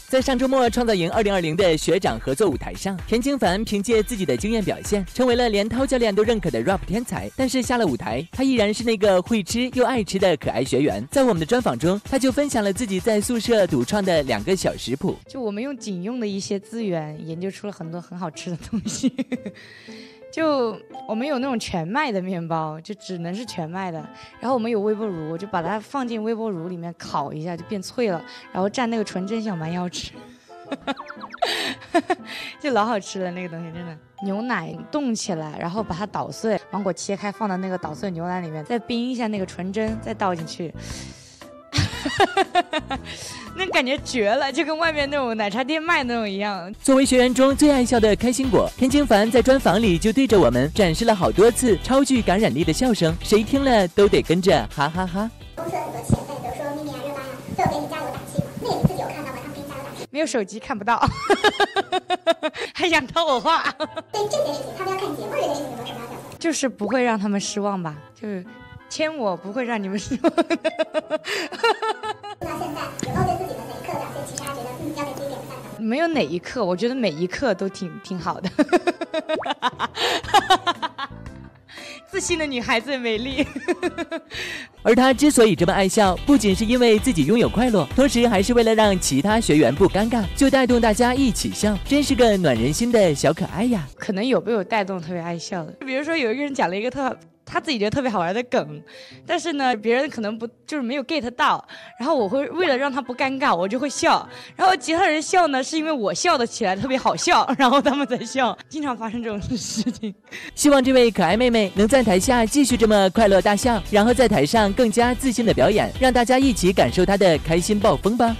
在上周末创造营2020的学长合作舞台上，田径凡凭借自己的惊艳表现，成为了连涛教练都认可的 rap 天才。但是下了舞台，他依然是那个会吃又爱吃的可爱学员。在我们的专访中，他就分享了自己在宿舍独创的2个小食谱。就我们用仅用的一些资源，研究出了很多很好吃的东西。就我们有那种全麦的面包，就只能是全麦的，然后我们有微波炉，就把它放进微波炉里面烤一下就变脆了，然后蘸那个纯正小蛮腰吃。就老好吃了，那个东西真的。牛奶冻起来，然后把它捣碎，芒果切开放到那个捣碎牛奶里面，再冰一下那个纯真，再倒进去。那感觉绝了，就跟外面那种奶茶店卖那种一样。作为学员中最爱笑的开心果，田径凡在专访里就对着我们展示了好多次超具感染力的笑声，谁听了都得跟着哈哈哈。公司很多前辈都说咪咪啊热巴呀，都有给你加油打气嘛。那你自己有看到吗？他们给你加油打气？没有手机看不到，还想套我话。对于这件事情，他们要看节目这件事情有什么样的？就是不会让他们失望吧，就是牵我不会让你们失望。那现在有没有对自己的哪一刻表现，其实他觉得要给自己点个赞的？没有哪一刻，我觉得每一刻都挺好的。自信的女孩最美丽。而她之所以这么爱笑，不仅是因为自己拥有快乐，同时还是为了让其他学员不尴尬，就带动大家一起笑，真是个暖人心的小可爱呀。可能有被我带动特别爱笑的，比如说有一个人讲了一个他自己觉得特别好玩的梗，但是呢别人可能不就是没有 get 到，然后我会为了让他不尴尬，我就会笑，然后其他人笑呢是因为我笑得起来特别好笑，然后他们才笑，经常发生这种事情。希望这位可爱妹妹能在台下继续这么快乐大笑，然后在台上更加自信的表演，让大家一起感受她的开心暴风吧。